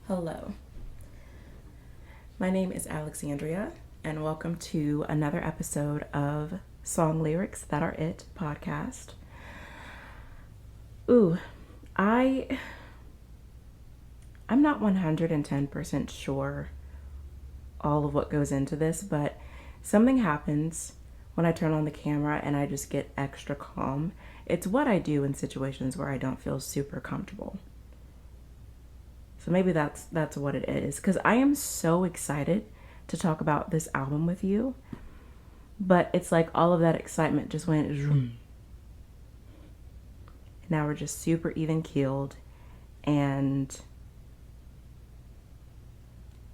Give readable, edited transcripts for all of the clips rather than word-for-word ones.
Hello, my name is Alexandria, and welcome to another episode of Song Lyrics That Are It podcast. I'm not 110% sure all of what goes into this, but something happens when I turn on the camera and I just get extra calm. It's what I do in situations where I don't feel super comfortable. So maybe that's what it is, because I am so excited to talk about this album with you, but it's like all of that excitement just went zoom. Now we're just super even keeled, and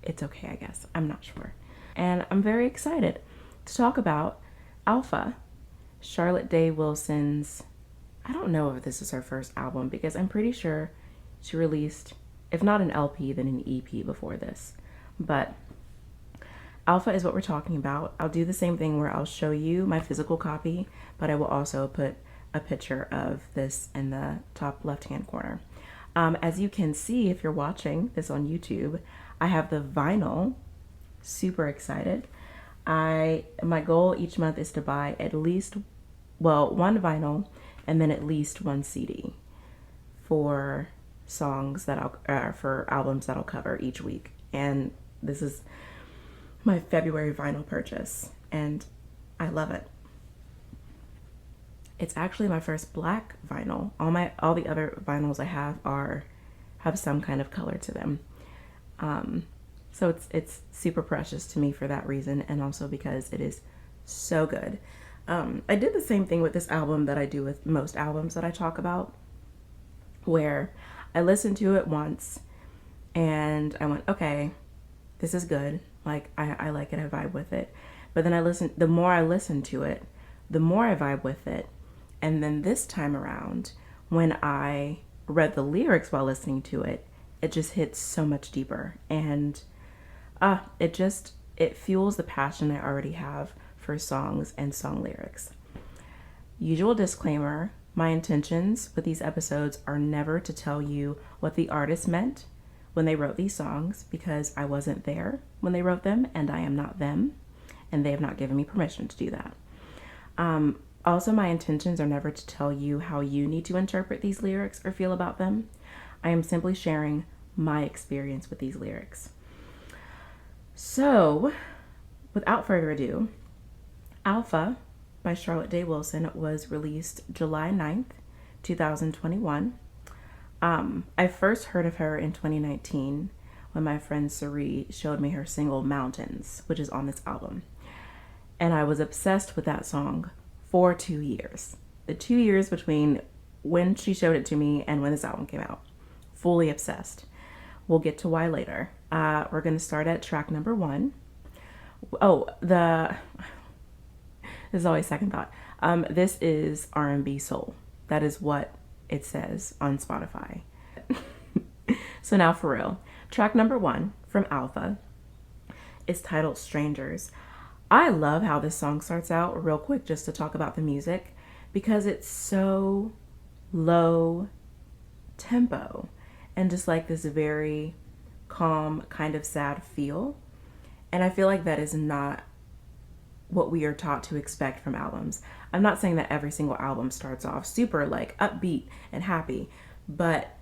it's okay, I guess. I'm not sure. And I'm very excited to talk about Alpha, Charlotte Day Wilson's, I don't know if this is her first album, because I'm pretty sure she released, if not an LP, then an EP before this. But Alpha is what we're talking about. I'll do the same thing where I'll show you my physical copy, but I will also put a picture of this in the top left-hand corner. As you can see, if you're watching this on YouTube, I have the vinyl. Super excited. My goal each month is to buy at least, one vinyl and then at least one CD for songs for albums that I'll cover each week. And this is my February vinyl purchase, and I love it. It's actually my first black vinyl. All the other vinyls I have some kind of color to them. So it's super precious to me for that reason, and also because it is so good. I did the same thing with this album that I do with most albums that I talk about, where I listened to it once and I went, okay, this is good. Like, I like it, I vibe with it. But then the more I listen to it, the more I vibe with it. And then this time around, when I read the lyrics while listening to it, it just hits so much deeper. And it fuels the passion I already have for songs and song lyrics. Usual disclaimer, my intentions with these episodes are never to tell you what the artist meant when they wrote these songs, because I wasn't there when they wrote them, and I am not them, and they have not given me permission to do that. Also, my intentions are never to tell you how you need to interpret these lyrics or feel about them. I am simply sharing my experience with these lyrics. So, without further ado, Alpha by Charlotte Day Wilson was released July 9th, 2021. I first heard of her in 2019 when my friend Sari showed me her single Mountains, which is on this album. And I was obsessed with that song for 2 years. The 2 years between when she showed it to me and when this album came out. Fully obsessed. We'll get to why later. We're going to start at track number 1. This is always second thought. This is R&B soul. That is what it says on Spotify. So now for real. Track number 1 from Alpha is titled Strangers. I love how this song starts out real quick, just to talk about the music, because it's so low tempo and just like this very calm, kind of sad feel. And I feel like that is not what we are taught to expect from albums. I'm not saying that every single album starts off super like upbeat and happy, but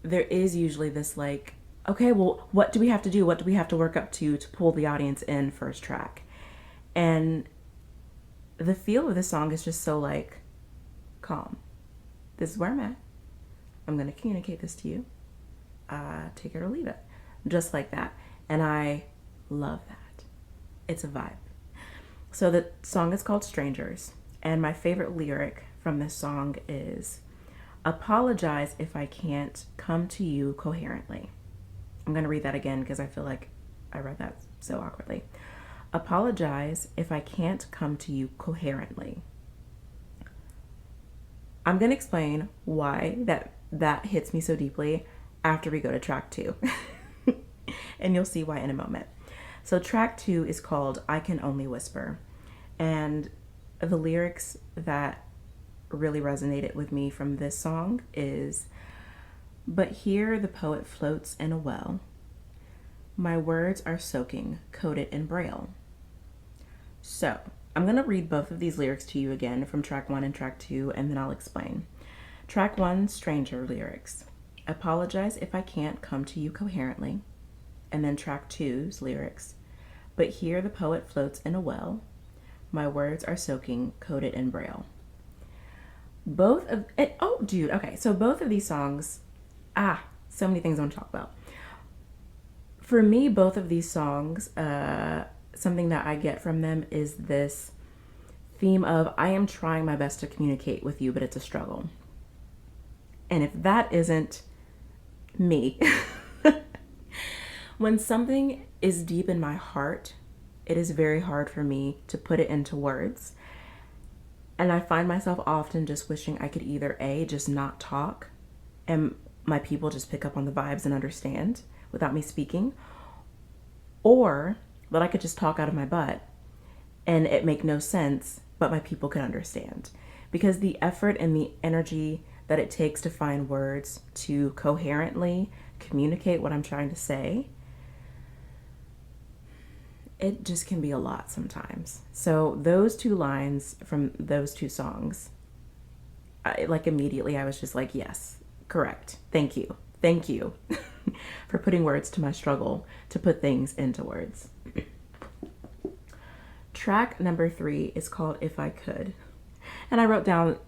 there is usually this like, okay, well, what do we have to do? What do we have to work up to pull the audience in first track? And the feel of the song is just so like calm. This is where I'm at. I'm going to communicate this to you. Take it or leave it. Just like that. And I love that. It's a vibe. So the song is called Strangers. And my favorite lyric from this song is, apologize if I can't come to you coherently. I'm going to read that again because I feel like I read that so awkwardly. Apologize if I can't come to you coherently. I'm going to explain why that hits me so deeply after we go to track 2. And you'll see why in a moment. So track 2 is called I Can Only Whisper. And the lyrics that really resonated with me from this song is, but here the poet floats in a well, My words are soaking, coated in braille. So, I'm going to read both of these lyrics to you again from track 1 and track 2, and then I'll explain. Track 1, Stranger lyrics. Apologize if I can't come to you coherently. And then track 2's lyrics. But here the poet floats in a well. My words are soaking, coated in braille. Both of it, oh dude, okay, so both of these songs, so many things I want to talk about. For me, both of these songs, something that I get from them is this theme of I am trying my best to communicate with you, but it's a struggle. And if that isn't me, when something is deep in my heart, it is very hard for me to put it into words. And I find myself often just wishing I could either A, just not talk and my people just pick up on the vibes and understand without me speaking, or that I could just talk out of my butt and it make no sense, but my people could understand. Because the effort and the energy that it takes to find words to coherently communicate what I'm trying to say, it just can be a lot sometimes. So those two lines from those two songs, immediately I was just like, yes, correct. Thank you. Thank you for putting words to my struggle to put things into words. Track number 3 is called If I Could. And I wrote down,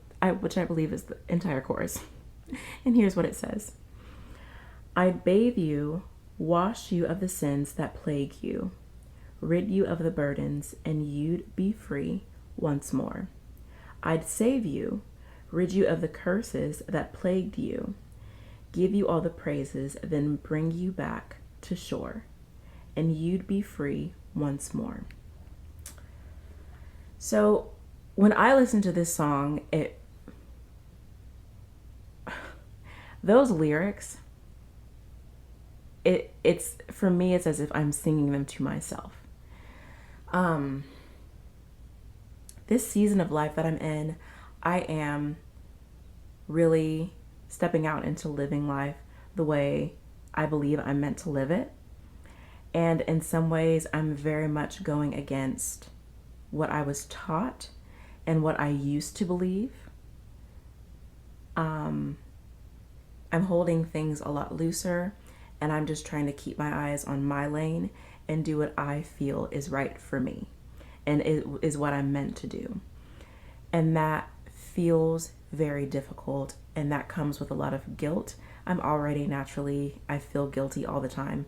which I believe is the entire chorus. And here's what it says. I'd bathe you, wash you of the sins that plague you, rid you of the burdens, and you'd be free once more. I'd save you, rid you of the curses that plagued you, give you all the praises, then bring you back to shore, and you'd be free once more. So when I listen to this song, those lyrics, it's for me, it's as if I'm singing them to myself. This season of life that I'm in, I am really stepping out into living life the way I believe I'm meant to live it. And in some ways, I'm very much going against what I was taught and what I used to believe. I'm holding things a lot looser, and I'm just trying to keep my eyes on my lane and do what I feel is right for me, and it is what I'm meant to do. And that feels very difficult, and that comes with a lot of guilt. I feel guilty all the time.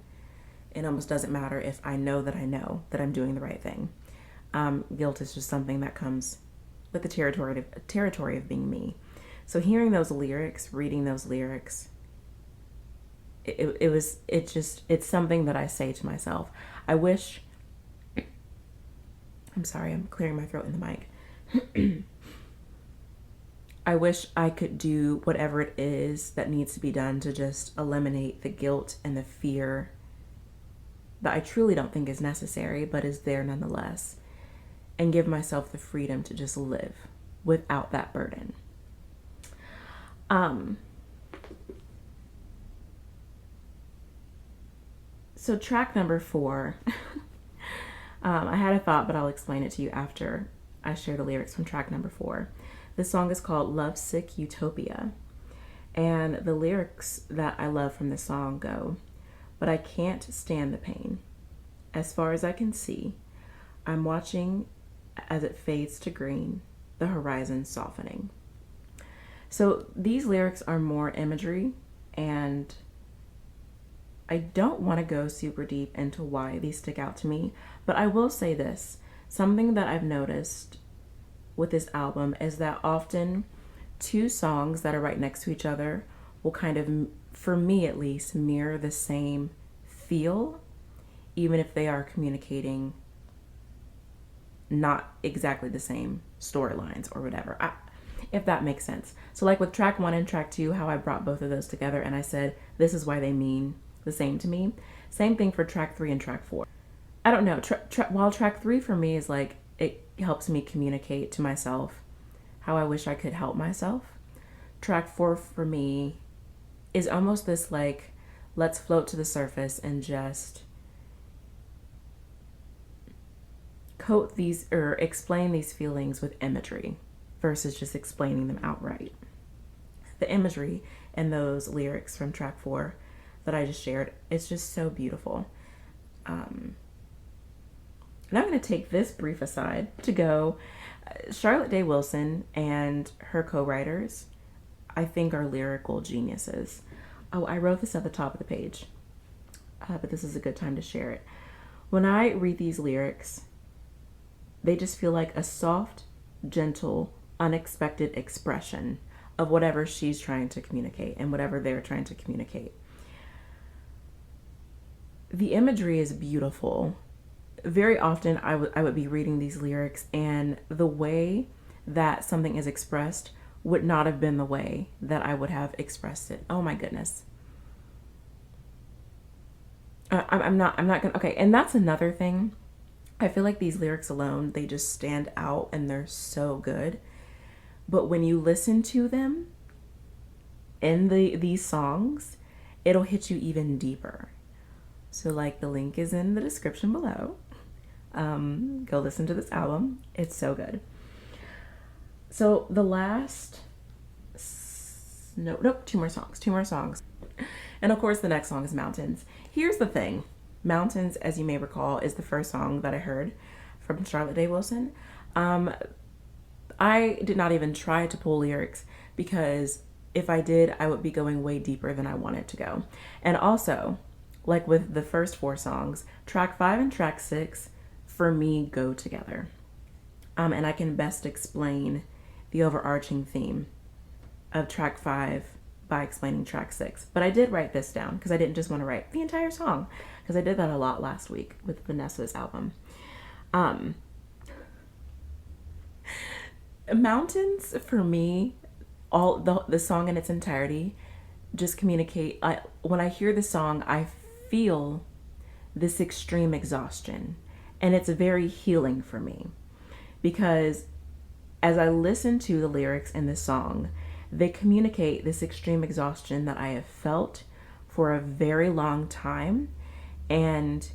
It almost doesn't matter if I know that I'm doing the right thing. Guilt is just something that comes with the territory of being me. So hearing those lyrics, reading those lyrics, it's something that I say to myself. I'm sorry, I'm clearing my throat in the mic. I wish I could do whatever it is that needs to be done to just eliminate the guilt and the fear that I truly don't think is necessary, but is there nonetheless, and give myself the freedom to just live without that burden. So track number 4, I had a thought, but I'll explain it to you after I share the lyrics from track number 4. This song is called Lovesick, Utopia. And the lyrics that I love from this song go, but I can't stand the pain. As far as I can see, I'm watching as it fades to green, the horizon softening. So these lyrics are more imagery, and I don't want to go super deep into why these stick out to me, but I will say this. Something that I've noticed with this album is that often two songs that are right next to each other will kind of, for me at least, mirror the same feel, even if they are communicating not exactly the same storylines or whatever, if that makes sense. So like with track 1 and track 2, how I brought both of those together and I said, this is why they mean the same to me. Same thing for track 3 and track 4. I don't know, while track 3 for me is like, it helps me communicate to myself how I wish I could help myself. Track 4 for me is almost this like, let's float to the surface and just coat these or explain these feelings with imagery versus just explaining them outright. The imagery in those lyrics from track 4 that I just shared, it's just so beautiful. And I'm going to take this brief aside to go. Charlotte Day Wilson and her co-writers, I think, are lyrical geniuses. Oh, I wrote this at the top of the page, but this is a good time to share it. When I read these lyrics, they just feel like a soft, gentle, unexpected expression of whatever she's trying to communicate and whatever they're trying to communicate. The imagery is beautiful. Very often I would be reading these lyrics, and the way that something is expressed would not have been the way that I would have expressed it. Oh my goodness. I'm not gonna, okay. And that's another thing. I feel like these lyrics alone, they just stand out and they're so good. But when you listen to them in these songs, it'll hit you even deeper. So like the link is in the description below. Go listen to this album. It's so good. So the last, two more songs. And of course the next song is Mountains. Here's the thing. Mountains, as you may recall, is the first song that I heard from Charlotte Day Wilson. I did not even try to pull lyrics because if I did, I would be going way deeper than I wanted to go. And also, like with the first 4 songs, track 5 and track 6 for me go together. And I can best explain the overarching theme of track 5 by explaining track 6. But I did write this down because I didn't just want to write the entire song, because I did that a lot last week with Vanessa's album. Mountains, for me, all the song in its entirety just communicate. When I hear the song, I feel this extreme exhaustion, and it's very healing for me, because as I listen to the lyrics in this song, they communicate this extreme exhaustion that I have felt for a very long time. And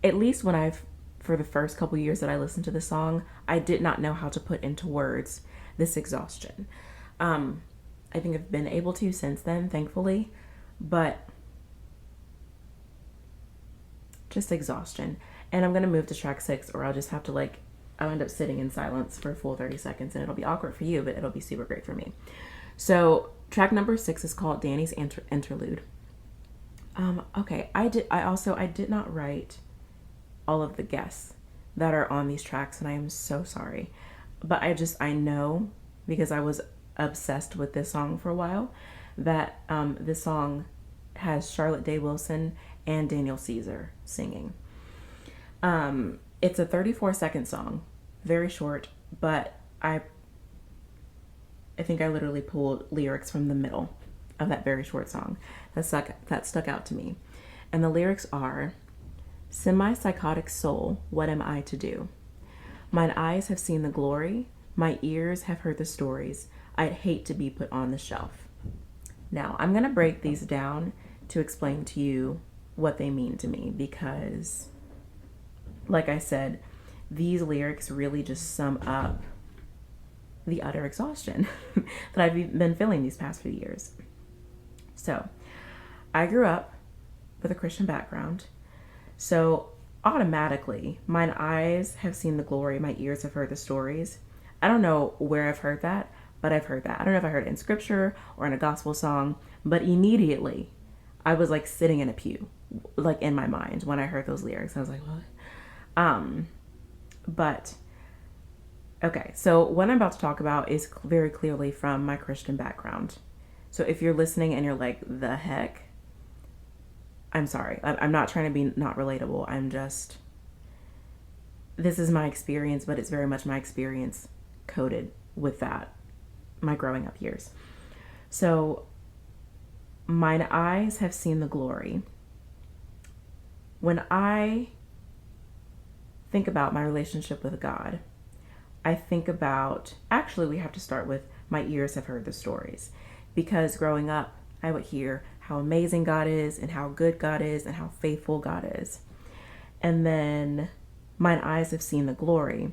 at least for the first couple years that I listened to the song, I did not know how to put into words this exhaustion. I think I've been able to since then, thankfully, but just exhaustion. And I'm going to move to track 6, or I'll just have to I'll end up sitting in silence for a full 30 seconds, and it'll be awkward for you, but it'll be super great for me. So track number 6 is called Danny's Interlude. Okay, I did not write all of the guests that are on these tracks, and I am so sorry. But I know, because I was obsessed with this song for a while, that this song has Charlotte Day Wilson and Daniel Caesar singing. It's a 34-second song, very short, but I think I literally pulled lyrics from the middle of that very short song that stuck out to me. And the lyrics are, "Semi-psychotic soul, what am I to do? Mine eyes have seen the glory, my ears have heard the stories. I'd hate to be put on the shelf." Now, I'm going to break these down to explain to you what they mean to me, because, like I said, these lyrics really just sum up the utter exhaustion that I've been feeling these past few years. So, I grew up with a Christian background, so automatically, mine eyes have seen the glory, my ears have heard the stories. I don't know where I've heard that, but I've heard that. I don't know if I heard it in scripture or in a gospel song, but immediately I was sitting in a pew, in my mind when I heard those lyrics. I was like, what? But okay, so what I'm about to talk about is very clearly from my Christian background. So if you're listening and you're like, the heck, I'm sorry. I'm not trying to be not relatable. This is my experience, but it's very much my experience coded with that, my growing up years. So, mine eyes have seen the glory. When I think about my relationship with God, I think about, actually we have to start with my ears have heard the stories, because growing up, I would hear how amazing God is and how good God is and how faithful God is. And then mine eyes have seen the glory.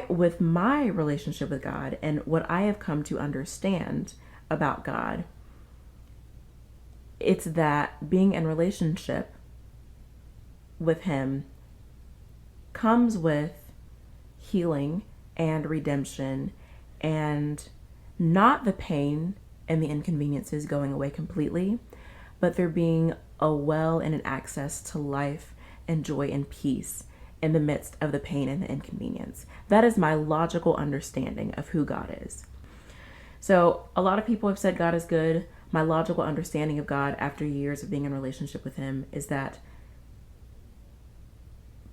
With my relationship with God and what I have come to understand about God, it's that being in relationship with Him comes with healing and redemption, and not the pain and the inconveniences going away completely, but there being a well and an access to life and joy and peace in the midst of the pain and the inconvenience. That is my logical understanding of who God is. So a lot of people have said God is good. My logical understanding of God after years of being in relationship with Him is that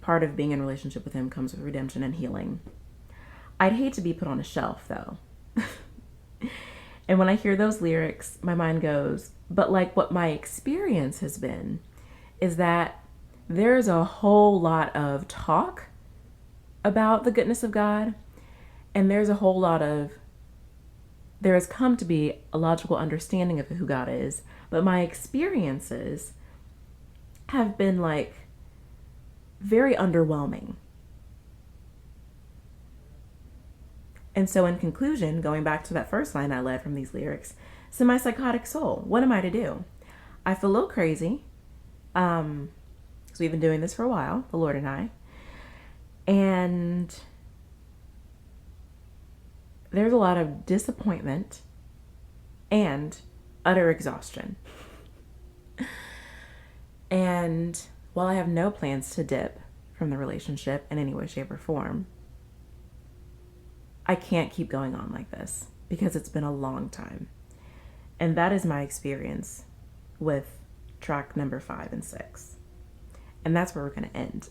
part of being in relationship with Him comes with redemption and healing. I'd hate to be put on a shelf though. And when I hear those lyrics, my mind goes, but like what my experience has been is that there's a whole lot of talk about the goodness of God, and there has come to be a logical understanding of who God is, but my experiences have been like very underwhelming. And so in conclusion, going back to that first line I led from these lyrics, semi-psychotic soul, what am I to do? I feel a little crazy, because we've been doing this for a while, the Lord and I, and there's a lot of disappointment and utter exhaustion. And while I have no plans to dip from the relationship in any way, shape, or form, I can't keep going on like this because it's been a long time. And that is my experience with track number 5 and 6. And that's where we're going to end.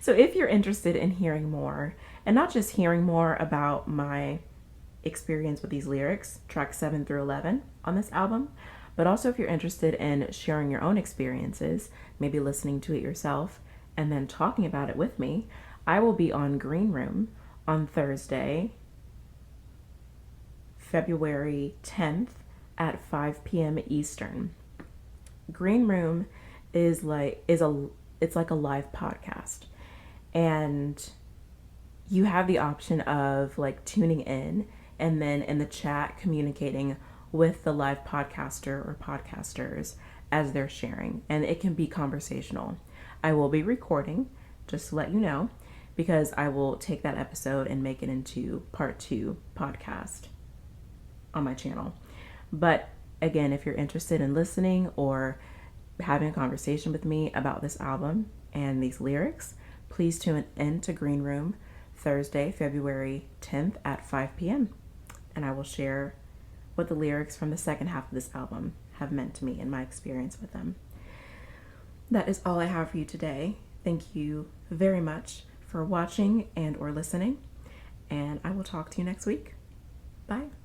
So if you're interested in hearing more, and not just hearing more about my experience with these lyrics, tracks 7 through 11 on this album, but also if you're interested in sharing your own experiences, maybe listening to it yourself and then talking about it with me, I will be on Green Room on Thursday, February 10th at 5 p.m. Eastern. Green Room it's like a live podcast, and you have the option of like tuning in and then in the chat communicating with the live podcaster or podcasters as they're sharing, and it can be conversational. I will be recording, just to let you know, because I will take that episode and make it into part 2 podcast on my channel. But again, if you're interested in listening or having a conversation with me about this album and these lyrics, please tune in to Green Room Thursday, February 10th at 5 p.m. And I will share what the lyrics from the second half of this album have meant to me and my experience with them. That is all I have for you today. Thank you very much for watching and or listening, and I will talk to you next week. Bye.